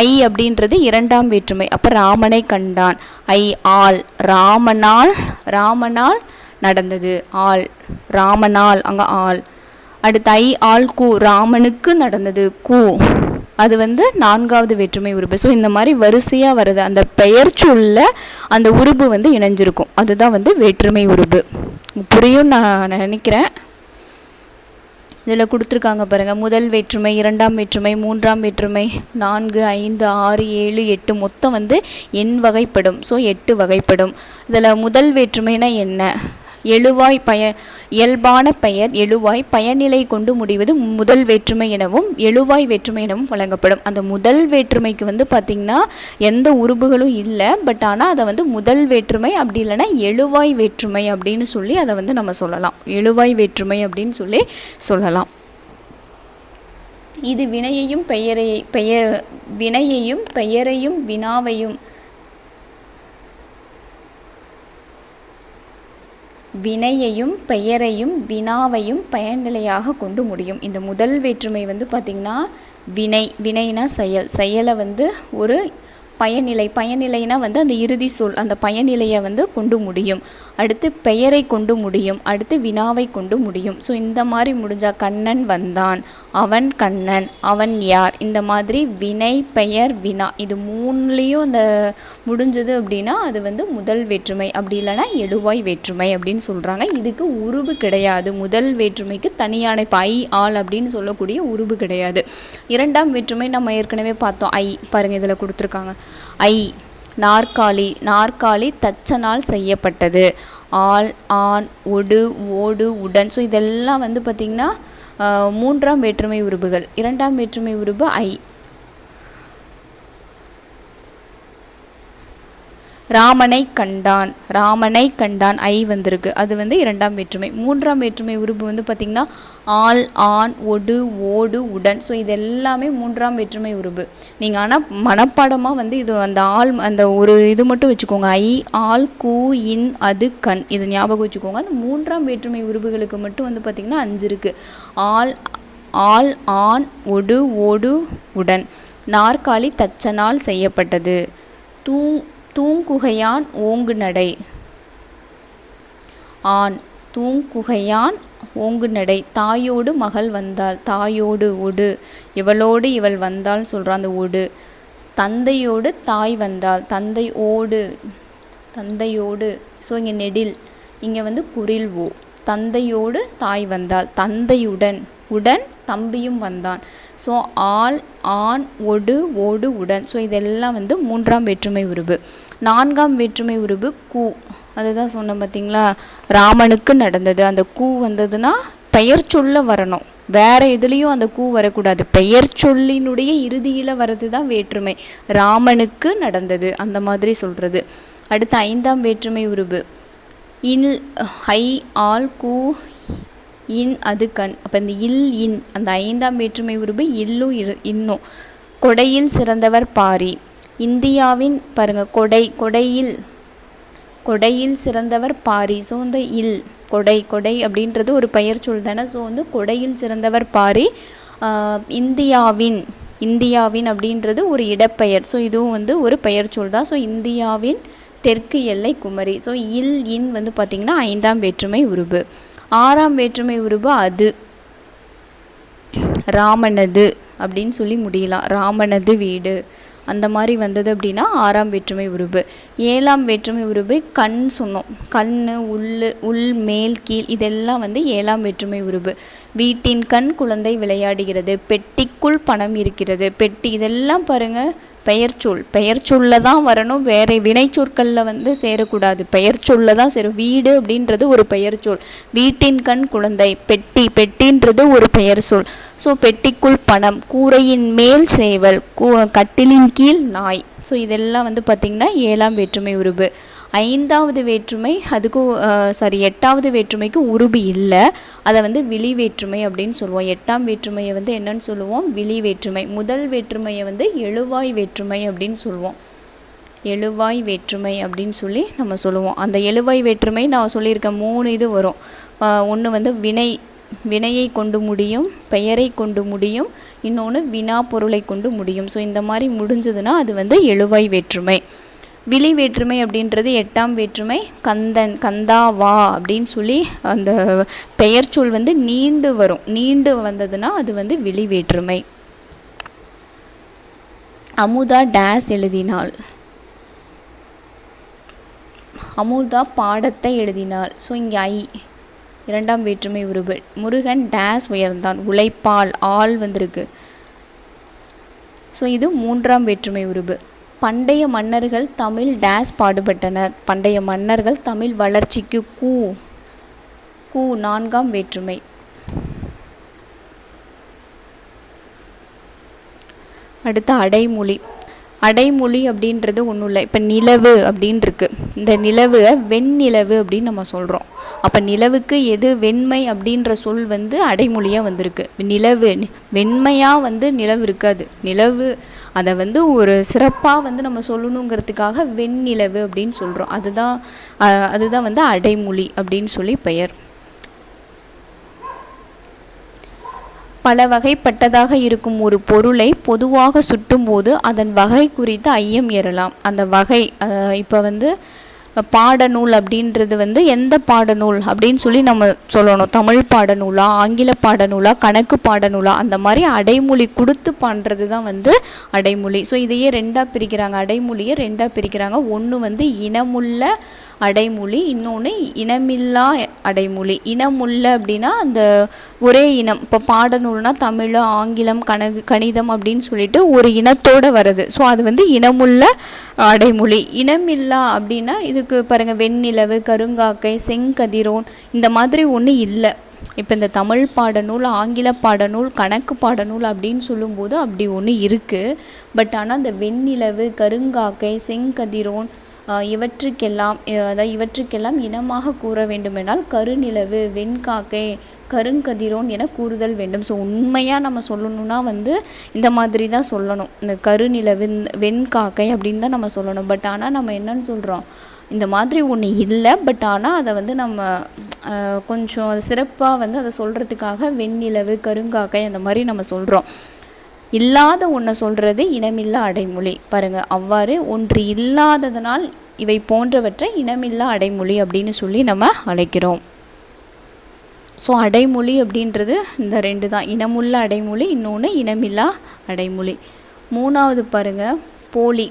ஐ அப்படின்றது 2ஆம் வேற்றுமை. அப்போ ராமனை கண்டான், ஐ ஆள், ராமனால் நடந்தது, ஆள் ராமனால், அங்கே ஆள். அடுத்து ஐ ஆள் கூ, ராமனுக்கு நடந்தது, கூ, அது வந்து 4வது வேற்றுமை உருபு. ஸோ இந்த மாதிரி வரிசையாக வருது. அந்த பெயர் சொல்ல அந்த உருபு வந்து இணைஞ்சிருக்கும், அதுதான் வந்து வேற்றுமை உருபு. புரியும் நான் நினைக்கிறேன். இதில் கொடுத்துருக்காங்க பாருங்கள், முதல் வேற்றுமை, 2ஆம் வேற்றுமை, 3ஆம் வேற்றுமை, 4, 5, 6, 7, 8 மொத்தம் வந்து எண் வகைப்படும். ஸோ 8 வகைப்படும். இதில் முதல் வேற்றுமைனா என்ன? எழுவாய் இயல்பான பெயர் எழுவாய் பயனிலை கொண்டு முடிவது முதல் வேற்றுமை எனவும் எழுவாய் வேற்றுமை எனவும் வழங்கப்படும். அந்த முதல் வேற்றுமைக்கு வந்து பார்த்திங்கன்னா எந்த உருபுகளும் இல்லை, பட் ஆனால் அதை வந்து முதல் வேற்றுமை அப்படி இல்லைன்னா எழுவாய் வேற்றுமை அப்படின்னு சொல்லி அதை வந்து நம்ம சொல்லலாம். எழுவாய் வேற்றுமை அப்படின்னு சொல்லி சொல்லலாம். இது வினையையும் பெயரையும் வினாவையும் பயனிலையாக கொண்டு முடியும். இந்த முதல் வேற்றுமை வந்து பார்த்திங்கன்னா வினைனா செயலை வந்து ஒரு பயனிலைனா வந்து அந்த இறுதி சொல், அந்த பயனிலையை வந்து கொண்டு முடியும். அடுத்து பெயரை கொண்டு முடியும், அடுத்து வினாவை கொண்டு முடியும். ஸோ இந்த மாதிரி முடிஞ்சால் கண்ணன் வந்தான், அவன் கண்ணன், அவன் யார், இந்த மாதிரி வினை பெயர் வினா இது 3லேயும் அந்த முடிஞ்சது அப்படின்னா அது வந்து முதல் வேற்றுமை, அப்படி இல்லைன்னா எழுவாய் வேற்றுமை அப்படின்னு சொல்கிறாங்க. இதுக்கு உருபு கிடையாது. முதல் வேற்றுமைக்கு தனியான இப்போ ஐ ஆள் அப்படின்னு சொல்லக்கூடிய உருபு கிடையாது. 2ஆம் வேற்றுமை நம்ம ஏற்கனவே பார்த்தோம், ஐ பாருங்கள் இதில் கொடுத்துருக்காங்க. ஐ நாற்காலி தச்சனால் செய்யப்பட்டது, ஆள் ஆண் ஒடு ஓடு உடன். ஸோ இதெல்லாம் வந்து பார்த்திங்கன்னா 3ஆம் வேற்றுமை உருபுகள். 2ஆம் வேற்றுமை உருபு ஐ. ராமனை கண்டான் ஐ வந்திருக்கு, அது வந்து 2ஆம் வேற்றுமை. 3ஆம் வேற்றுமை உருபு வந்து பார்த்திங்கன்னா ஆள் ஆண் ஒடு ஓடு உடன். ஸோ இது எல்லாமே 3ஆம் வேற்றுமை உருபு. நீங்கள் ஆனால் மனப்பாடமாக வந்து இது அந்த ஆள் அந்த ஒரு இது மட்டும் வச்சுக்கோங்க, ஐ ஆள் கூ இன் அது கண், இது ஞாபகம் வச்சுக்கோங்க. அந்த 3ஆம் வேற்றுமை உருபுகளுக்கு மட்டும் வந்து பார்த்திங்கன்னா 5 இருக்குது. ஆள் ஆண் ஒடு ஓடு உடன், நாற்காலி தச்சனால் செய்யப்பட்டது, தூங்குகையான் ஓங்கு நடை, ஆண் தூங்குகையான் ஓங்கு நடை, தாயோடு மகள் வந்தாள், தாயோடு ஒடு, இவளோடு இவள் வந்தாள் சொல்கிறான் அந்த ஒடு, தந்தையோடு தாய் வந்தாள், தந்தையோடு. ஸோ இங்கே நெடில், இங்கே வந்து குரில் ஓ, தந்தையோடு தாய் வந்தாள், தந்தையுடன் உடன் தம்பியும் வந்தான். ஸோ ஆள் ஆண் ஒடு ஓடு உடன். ஸோ இதெல்லாம் வந்து 3ஆம் வேற்றுமை உருபு. 4ஆம் வேற்றுமை உருபு கூ, அதுதான் சொன்னேன் பார்த்தீங்களா, ராமனுக்கு நடந்தது. அந்த கூ வந்ததுன்னா பெயர் சொல்ல வரணும், வேறு எதுலேயும் அந்த கூ வரக்கூடாது. பெயர் சொல்லினுடைய இறுதியில் வர்றது தான் வேற்றுமை. ராமனுக்கு நடந்தது அந்த மாதிரி சொல்கிறது. அடுத்து 5ஆம் வேற்றுமை உருபு இல் ஐ ஆள் கூ இன் அது கண். அப்போ இந்த இல் இன் அந்த 5ஆம் வேற்றுமை உருபு இல்லும் இன்னும். கொடையில் சிறந்தவர் பாரி, இந்தியாவின் பாருங்கள் கொடையில் சிறந்தவர் பாரி. ஸோ இந்த இல் கொடை அப்படின்றது ஒரு பெயர் சொல் தானே. ஸோ வந்து கொடையில் சிறந்தவர் பாரி. இந்தியாவின் அப்படின்றது ஒரு இடப்பெயர். ஸோ இதுவும் வந்து ஒரு பெயர் சொல் தான். ஸோ இந்தியாவின் தெற்கு எல்லை குமரி. ஸோ இல் இன் வந்து பார்த்திங்கன்னா 5ஆம் வேற்றுமை உருபு. 6ஆம் வேற்றுமை உருபு அது, ராமனது அப்படின்னு சொல்லி முடியலாம், ராமனது வீடு. அந்த மாதிரி வந்தது அப்படின்னா 6ஆம் வேற்றுமை உருபு. 7ஆம் வேற்றுமை உருபு கண் சொன்னோம். கண், உள், மேல், கீழ் இதெல்லாம் வந்து 7ஆம் வேற்றுமை உருபு. வீட்டின் கண் குழந்தை விளையாடுகிறது, பெட்டிக்குள் பணம் இருக்கிறது. பெட்டி இதெல்லாம் பாருங்கள் பெயர்ச்சொல். பெயர்ச்சொல்ல தான் வரணும், வேற வினைச்சொற்களில் வந்து சேரக்கூடாது. பெயர்ச்சொல்ல தான் சேரும். வீடு அப்படின்றது ஒரு பெயர்ச்சொல். வீட்டின் கண் குழந்தை, பெட்டின்றது ஒரு பெயர் சொல். ஸோ பெட்டிக்குள் பணம், கூரையின் மேல் சேவல், கட்டிலின் கீழ் நாய். ஸோ இதெல்லாம் வந்து பார்த்திங்கன்னா 7ஆம் வேற்றுமை உருபு. 5வது வேற்றுமை அதுக்கும் 8வது வேற்றுமைக்கு உருபு இல்லை, அதை வந்து விழி வேற்றுமை அப்படின்னு சொல்லுவோம். 8ஆம் வேற்றுமையை வந்து என்னன்னு சொல்லுவோம்? விழி வேற்றுமை. முதல் வேற்றுமையை வந்து எழுவாய் வேற்றுமை அப்படின்னு சொல்லுவோம். எழுவாய் வேற்றுமை அப்படின்னு சொல்லி நம்ம சொல்லுவோம். அந்த எழுவாய் வேற்றுமை நான் சொல்லியிருக்கேன் 3 இது வரும். ஒன்று வந்து வினையை கொண்டு முடியும், பெயரை கொண்டு முடியும், இன்னொன்று வினா பொருளை கொண்டு முடியும். ஸோ இந்த மாதிரி முடிஞ்சதுன்னா அது வந்து எழுவாய் வேற்றுமை. விழி வேற்றுமை அப்படின்றது 8ஆம் வேற்றுமை. கந்தன், கந்தா, வா அப்படின்னு சொல்லி அந்த பெயர் சொல் வந்து நீண்டு வரும். நீண்டு வந்ததுன்னா அது வந்து விழி வேற்றுமை. அமுதா டேஸ் எழுதினாள். அமுதா பாடத்தை எழுதினாள். ஸோ இங்கே 2ஆம் வேற்றுமை உருபு. முருகன் டேஸ் உயர்ந்தான். உழைப்பால், ஆள் வந்திருக்கு. ஸோ இது 3ஆம் வேற்றுமை உருபு. பண்டைய மன்னர்கள் தமிழ் டேஸ் பாடுபட்டனர். பண்டைய மன்னர்கள் தமிழ் வளர்ச்சிக்கு கூ 4ஆம் வேற்றுமை. அடுத்து அடைமொழி. அடைமொழி அப்படின்றது ஒன்றும் இல்லை. இப்போ நிலவு அப்படின்னு இருக்கு. இந்த நிலவு வெண்ணிலவு அப்படின்னு நம்ம சொல்கிறோம். அப்போ நிலவுக்கு எது வெண்மை அப்படின்ற சொல் வந்து அடைமொழியாக வந்திருக்கு. நிலவு வெண்மையாக வந்து நிலவு இருக்காது. நிலவு அதை வந்து ஒரு சிறப்பாக வந்து நம்ம சொல்லணுங்கிறதுக்காக வெண்ணிலவு அப்படின்னு சொல்கிறோம். அதுதான் வந்து அடைமொழி அப்படின்னு சொல்லி பெயர். பல வகைப்பட்டதாக இருக்கும் ஒரு பொருளை பொதுவாக சுட்டும்போது அதன் வகை குறித்து ஐயம் ஏறலாம். அந்த வகை இப்போ வந்து பாடநூல் அப்படின்றது வந்து எந்த பாடநூல் அப்படின்னு சொல்லி நம்ம சொல்லணும். தமிழ் பாடநூலா, ஆங்கில பாடநூலா, கணக்கு பாடநூலா, அந்த மாதிரி அடைமொழி கொடுத்து பண்ணுறது தான் வந்து அடைமொழி. ஸோ இதையே 2ஆக பிரிக்கிறாங்க. அடைமொழியை 2ஆக பிரிக்கிறாங்க. ஒன்று வந்து இனமுள்ள அடைமொழி, இன்னொன்று இனமில்லா அடைமொழி. இனமுள்ள அப்படின்னா அந்த ஒரே இனம். இப்போ பாடநூல்னா தமிழ், ஆங்கிலம், கணிதம் அப்படின்னு சொல்லிட்டு ஒரு இனத்தோடு வருது. ஸோ அது வந்து இனமுள்ள அடைமொழி. இனமில்லா அப்படின்னா இதுக்கு பாருங்கள், வெண்ணிலவு, கருங்காக்கை, செங்கதிரோன் இந்த மாதிரி ஒன்று இல்லை. இப்போ இந்த தமிழ் பாடநூல், ஆங்கில பாடநூல், கணக்கு பாடநூல் அப்படின்னு சொல்லும்போது அப்படி ஒன்று இருக்குது. பட் ஆனால் இந்த வெண்ணிலவு, கருங்காக்கை, செங்கதிரோன் இவற்றுக்கெல்லாம் இனமாக கூற வேண்டுமென்றால் கருநிலவு, வெண்காக்கை, கருங்கதிரோன் என கூறுதல் வேண்டும். ஸோ உண்மையாக நம்ம சொல்லணும்னா வந்து இந்த மாதிரி தான் சொல்லணும். இந்த கருநிலவு, வெண்காக்கை அப்படின்னு தான் நம்ம சொல்லணும். பட் ஆனால் நம்ம என்னன்னு சொல்கிறோம், இந்த மாதிரி ஒன்று இல்லை. பட் ஆனால் அதை வந்து நம்ம கொஞ்சம் சிறப்பாக வந்து அதை சொல்கிறதுக்காக வெண்ணிலவு, கருங்காக்கை அந்த மாதிரி நம்ம சொல்கிறோம். இல்லாத ஒன்றை சொல்கிறது இனமில்லா அடைமொழி. பாருங்கள், அவ்வாறு ஒன்று இல்லாததனால் இவை போன்றவற்றை இனமில்லா அடைமொழி அப்படின்னு சொல்லி நம்ம அழைக்கிறோம். ஸோ அடைமொழி அப்படின்றது இந்த 2 தான். இனமுள்ள அடைமொழி, இன்னொன்று இனமில்லா அடைமொழி. 3வது பாருங்கள், போலி.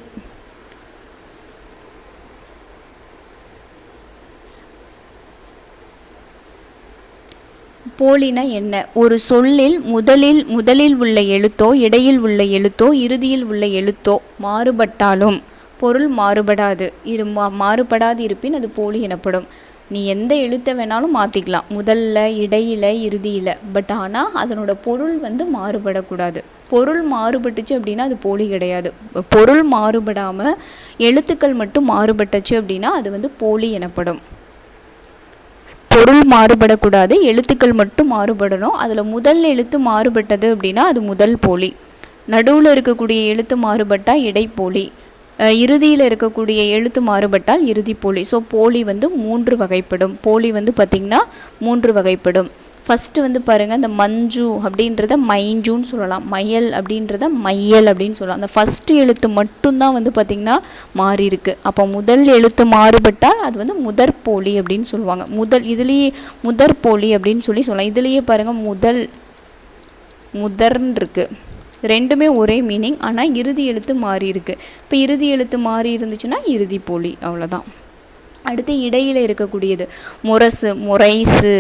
போலினா என்ன? ஒரு சொல்லில் முதலில் உள்ள எழுத்தோ, இடையில் உள்ள எழுத்தோ, இறுதியில் உள்ள எழுத்தோ மாறுபட்டாலும் பொருள் மாறுபடாது இருப்பின் அது போலி எனப்படும். நீ எந்த எழுத்தை வேணாலும் மாற்றிக்கலாம், முதல்ல, இடையில, இறுதியில். பட் ஆனால் அதனோட பொருள் வந்து மாறுபடக்கூடாது. பொருள் மாறுபட்டுச்சு அப்படின்னா அது போலி கிடையாது. பொருள் மாறுபடாமல் எழுத்துக்கள் மட்டும் மாறுபட்டுச்சு அப்படின்னா அது வந்து போலி எனப்படும். பொருள் மாறுபடக்கூடாது, எழுத்துக்கள் மட்டும் மாறுபடணும். அதில் முதல் எழுத்து மாறுபட்டது அப்படின்னா அது முதல் போலி. நடுவில் இருக்கக்கூடிய எழுத்து மாறுபட்டால் இடைப்போலி. இறுதியில் இருக்கக்கூடிய எழுத்து மாறுபட்டால் இறுதி போலி. ஸோ போலி வந்து 3 வகைப்படும். போலி வந்து பார்த்திங்கன்னா 3 வகைப்படும். ஃபஸ்ட்டு வந்து பாருங்கள், இந்த மஞ்சு அப்படின்றத மைஞ்சுன்னு சொல்லலாம், மயல் அப்படின்றத மையல் அப்படின்னு சொல்லலாம். அந்த ஃபஸ்ட்டு எழுத்து மட்டும்தான் வந்து பார்த்திங்கன்னா மாறி இருக்குது. அப்போ முதல் எழுத்து மாறுபட்டால் அது வந்து முதற்போலி அப்படின்னு சொல்லுவாங்க. இதுலேயே முதற்போலி அப்படின்னு சொல்லலாம். இதுலேயே பாருங்கள் முதர்ன்னு இருக்குது. ரெண்டுமே ஒரே மீனிங், ஆனால் இறுதி எழுத்து மாறி இருக்குது. இப்போ இறுதி எழுத்து மாறி இருந்துச்சுன்னா இறுதி போலி, அவ்வளோதான். அடுத்து இடையில் இருக்கக்கூடியது முரசு, முரைசு,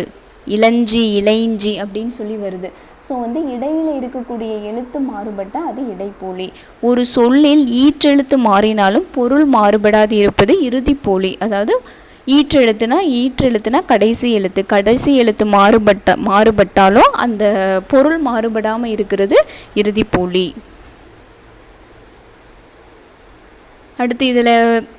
இளஞ்சி, இளைஞ்சி அப்படின்னு சொல்லி வருது. ஸோ வந்து இடையில் இருக்கக்கூடிய எழுத்து மாறுபட்டால் அது இடைப்போலி. ஒரு சொல்லில் ஈற்றெழுத்து மாறினாலும் பொருள் மாறுபடாது இருப்பது இறுதிப்போலி. அதாவது ஈற்றெழுத்துனா கடைசி எழுத்து மாறுபட்டாலும் அந்த பொருள் மாறுபடாமல் இருக்கிறது இறுதிப்போலி. அடுத்து இதில்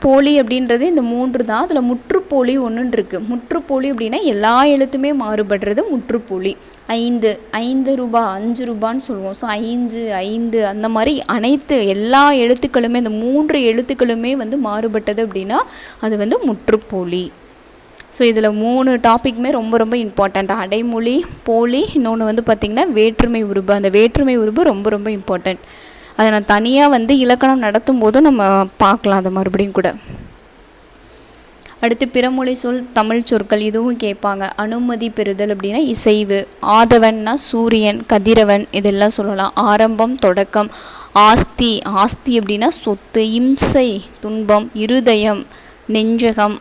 போலி அப்படின்றது இந்த 3 தான். அதில் முற்றுப்போலி ஒன்றுன்னு இருக்குது. முற்றுப்போலி அப்படின்னா எல்லா எழுத்துமே மாறுபடுறது முற்றுப்போலி. 5 ரூபா, 5 ரூபான்னு சொல்லுவோம். ஸோ 5 அந்த மாதிரி அனைத்து எல்லா எழுத்துக்களுமே, இந்த 3 எழுத்துக்களுமே வந்து மாறுபட்டது அப்படின்னா அது வந்து முற்றுப்போலி. ஸோ இதில் 3 டாப்பிக்குமே ரொம்ப ரொம்ப இம்பார்ட்டண்ட். அடைமொழி, போலி, இன்னொன்று வந்து பார்த்திங்கன்னா வேற்றுமை உருபு. அந்த வேற்றுமை உருபு ரொம்ப ரொம்ப இம்பார்ட்டண்ட். அதை நான் தனியாக வந்து இலக்கணம் நடத்தும் போதும் நம்ம பார்க்கலாம் அதை மறுபடியும் கூட. அடுத்து பிறமொழி சொல் தமிழ் சொற்கள், இதுவும் கேட்பாங்க. அனுமதி பெறுதல் அப்படின்னா இசைவு, ஆதவன்னா சூரியன், கதிரவன் இதெல்லாம் சொல்லலாம். ஆரம்பம், தொடக்கம். ஆஸ்தி அப்படின்னா சொத்து. இம்சை துன்பம். இருதயம் நெஞ்சகம்.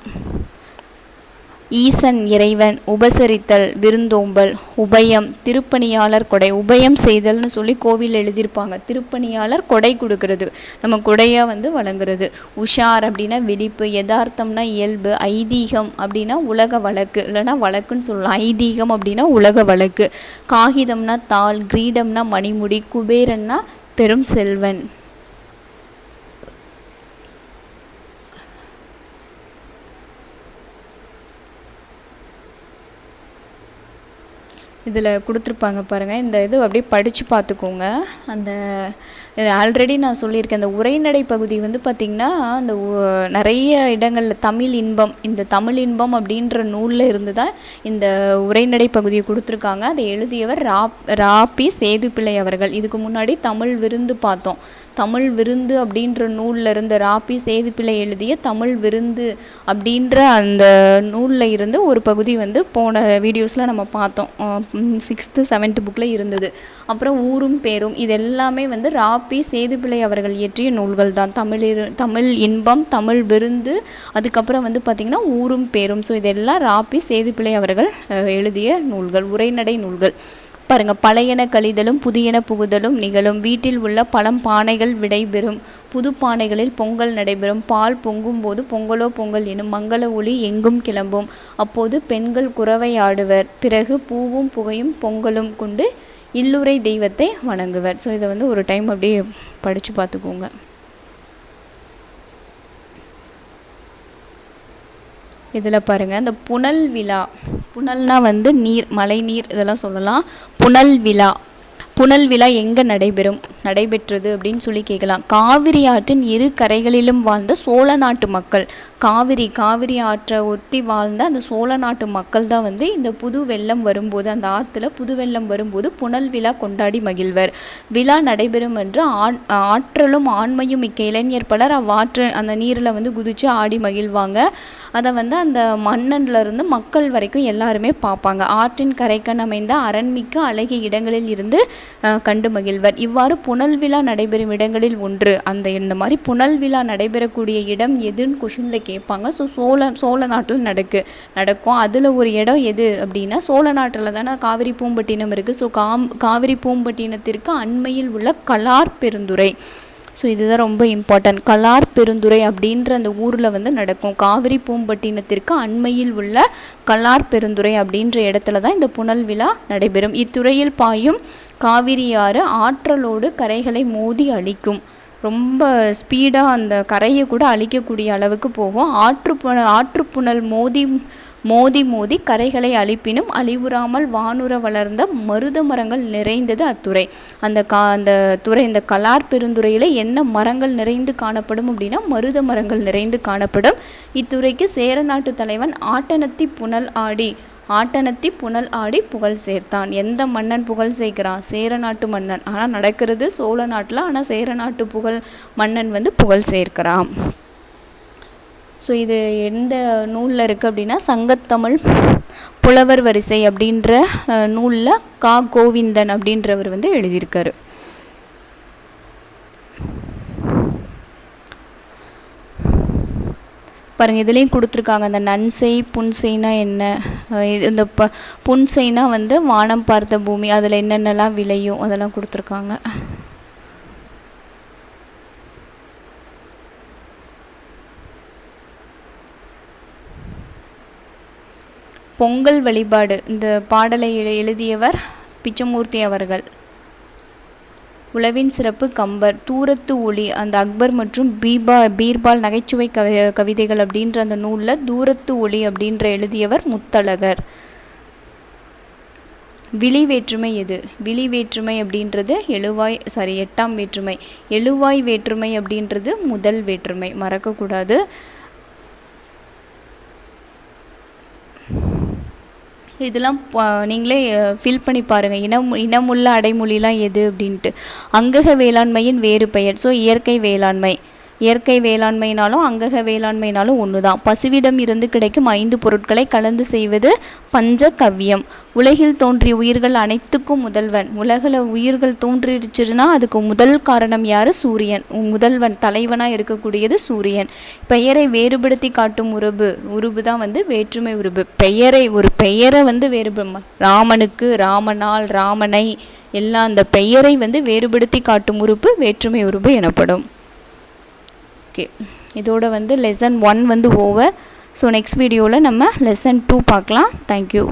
ஈசன் இறைவன். உபசரித்தல் விருந்தோம்பல். உபயம் திருப்பணியாளர் கொடை. உபயம் செய்தல்னு சொல்லி கோவில் எழுதியிருப்பாங்க. திருப்பணியாளர் கொடை கொடுக்கறது, நம்ம கொடையாக வந்து வழங்குறது. உஷார் அப்படின்னா விழிப்பு. யதார்த்தம்னா இயல்பு. ஐதீகம் அப்படின்னா உலக வழக்கு, இல்லைனா வழக்குன்னு சொல்லலாம். ஐதீகம் அப்படின்னா உலக வழக்கு. காகிதம்னா தாள். கிரீடம்னா மணிமுடி. குபேரன்னா பெரும் செல்வன். இதில் கொடுத்துருப்பாங்க பாருங்கள். இந்த இது அப்படியே படித்து பார்த்துக்கோங்க. அந்த ஆல்ரெடி நான் சொல்லியிருக்கேன், அந்த உரைநடை பகுதி வந்து பார்த்திங்கன்னா அந்த நிறைய இடங்களில் தமிழ் இன்பம், இந்த தமிழ் இன்பம் அப்படின்ற நூலில் இருந்து தான் இந்த உரைநடை பகுதியை கொடுத்துருக்காங்க. அதை எழுதியவர் ராபி சேதுப்பிள்ளை அவர்கள். இதுக்கு முன்னாடி தமிழ் விருந்து பார்த்தோம். தமிழ் விருந்து அப்படின்ற நூலில் இருந்த ராபி சேதுப்பிள்ளை எழுதிய தமிழ் விருந்து அப்படின்ற அந்த நூலில் இருந்து ஒரு பகுதி வந்து போன வீடியோஸில் நம்ம பார்த்தோம். 6th 7th புக்கில் இருந்தது. அப்புறம் ஊரும் பேரும், இது எல்லாமே வந்து ராபி சேதுப்பிள்ளை அவர்கள் இயற்றிய நூல்கள் தான். தமிழ் இன்பம், தமிழ் விருந்து, அதுக்கப்புறம் வந்து பார்த்திங்கன்னா ஊரும் பேரும். ஸோ இதெல்லாம் ராபி சேதுப்பிள்ளை அவர்கள் எழுதிய நூல்கள், உரைநடை நூல்கள். பாருங்கள். பழையன கழிதலும் புதியன புகுதலும் நிகழும். வீட்டில் உள்ள பழம் பானைகள் விடைபெறும். புது பானைகளில் பொங்கல் நடைபெறும். பால் பொங்கும் போது பொங்கலோ பொங்கல் எனும். மங்கள ஒளி எங்கும் கிளம்பும். அப்போது பெண்கள் குரவை ஆடுவர். பிறகு பூவும் புகையும் பொங்கலும் கொண்டு இல்லுரை தெய்வத்தை வணங்குவர். ஸோ இதை வந்து ஒரு டைம் அப்படியே படித்து பார்த்துக்கோங்க. இதில் பாருங்கள், இந்த புனல் விழா. புனல்னா வந்து நீர், மழை நீர் இதெல்லாம் சொல்லலாம். புனல் விழா எங்கே நடைபெற்றது அப்படின்னு சொல்லி கேட்கலாம். காவிரி ஆற்றின் இரு கரைகளிலும் வாழ்ந்த சோழ நாட்டு மக்கள். காவிரி ஆற்றை ஒட்டி வாழ்ந்த அந்த சோழ நாட்டு மக்கள் தான் வந்து இந்த புது வெள்ளம் வரும்போது, அந்த ஆற்றுல புது வெள்ளம் வரும்போது புனல் விழா கொண்டாடி மகிழ்வர். விழா நடைபெறும் என்று ஆற்றலும் ஆண்மையும் மிக்க இளைஞர் பலர் அந்த நீரில் வந்து குதித்து ஆடி மகிழ்வாங்க. அதை வந்து அந்த மன்னன்லேருந்து மக்கள் வரைக்கும் எல்லாருமே பார்ப்பாங்க. ஆற்றின் கரைக்கண் அமைந்த அரண்மிக்க அழகிய இடங்களில் இருந்து கண்டு மகிழ்வர். இவ்வாறு புனல் விழா நடைபெறும் இடங்களில் ஒன்று. இந்த மாதிரி புனல் விழா நடைபெறக்கூடிய இடம் எதுன்னு கொஷினில் கேட்பாங்க. ஸோ சோழ நாட்டில் நடக்கும். அதில் ஒரு இடம் எது அப்படின்னா சோழ நாட்டில் தானே காவிரி பூம்பட்டினம் இருக்குது. ஸோ காவிரி பூம்பட்டினத்திற்கு அண்மையில் உள்ள கலார் பெருந்துறை. ஸோ இதுதான் ரொம்ப இம்பார்ட்டன்ட். கலார் பெருந்துறை அப்படின்ற அந்த ஊரில் வந்து நடக்கும். காவிரி பூம்பட்டினத்திற்கு அண்மையில் உள்ள கலார் பெருந்துறை அப்படின்ற இடத்துல தான் இந்த புனல் விழா நடைபெறும். இத்துறையில் பாயும் காவிரியாறு ஆற்றலோடு கரைகளை மோதி அழிக்கும். ரொம்ப ஸ்பீடாக அந்த கரையை கூட அழிக்கக்கூடிய அளவுக்கு போகும். ஆற்றுப்புனல் மோதி கரைகளை அழிப்பினும் அழிவுறாமல் வானுற வளர்ந்த மருத மரங்கள் நிறைந்தது அத்துறை. இந்த கலார் பெருந்துறையில் என்ன மரங்கள் நிறைந்து காணப்படும் அப்படின்னா மருத மரங்கள் நிறைந்து காணப்படும். இத்துறைக்கு சேர நாட்டு தலைவன் ஆட்டனத்தி புனல் ஆடி புகழ் சேர்த்தான். எந்த மன்னன் புகழ் சேர்க்கிறான்? சேர நாட்டு மன்னன். ஆனால் நடக்கிறது சோழ நாட்டில். ஆனால் சேர நாட்டு மன்னன் வந்து புகழ் சேர்க்கிறான். ஸோ இது எந்த நூலில் இருக்குது அப்படின்னா சங்கத்தமிழ் புலவர் வரிசை அப்படின்ற நூலில் கோவிந்தன் அப்படின்றவர் வந்து எழுதியிருக்காரு. பாருங்கள் இதுலேயும் கொடுத்துருக்காங்க அந்த நன்செய் புன்செய்னா என்ன, இந்த புன்செய்னா வந்து வானம் பார்த்த பூமி, அதில் என்னென்னலாம் விளையும் அதெல்லாம் கொடுத்துருக்காங்க. பொங்கல் வழிபாடு இந்த பாடலை எழுதியவர் பிச்சமூர்த்தி அவர்கள். உளவின் சிறப்பு கம்பர். தூரத்து ஒளி அந்த அக்பர் மற்றும் பீர்பால் நகைச்சுவை கவிதைகள் அப்படின்ற அந்த நூலில் தூரத்து ஒளி அப்படின்ற எழுதியவர் முத்தழகர். விழி வேற்றுமை எது? விழி வேற்றுமை அப்படின்றது எட்டாம் வேற்றுமை. எழுவாய் வேற்றுமை அப்படின்றது முதல் வேற்றுமை, மறக்கக்கூடாது. இதெல்லாம் நீங்களே ஃபில் பண்ணி பாருங்கள். இனமுள்ள அடைமொழிலாம் எது அப்படின்ட்டு. அங்கக வேளாண்மையின் வேறு பெயர். ஸோ இயற்கை வேளாண்மை. இயற்கை வேளாண்மைனாலும் அங்கக வேளாண்மைனாலும் ஒன்று தான். பசுவிடம் இருந்து கிடைக்கும் 5 பொருட்களை கலந்து செய்வது பஞ்சகவ்யம். உலகில் தோன்றிய உயிர்கள் அனைத்துக்கும் முதல்வன். உலகில் உயிர்கள் தோன்றிடுச்சுன்னா அதுக்கு முதல் காரணம் யார்? சூரியன். முதல்வன் தலைவனாக இருக்கக்கூடியது சூரியன். பெயரை வேறுபடுத்தி காட்டும் உருபு தான் வந்து வேற்றுமை உருபு. ஒரு பெயரை வந்து ராமனுக்கு ராமனால், ராமனை எல்லாம் அந்த பெயரை வந்து வேறுபடுத்தி காட்டும் உருபு வேற்றுமை உருபு எனப்படும். ஓகே, இதோட வந்து லெசன் 1 வந்து ஓவர். ஸோ நெக்ஸ்ட் வீடியோவில் நம்ம லெசன் 2 பார்க்கலாம். தேங்க்யூ.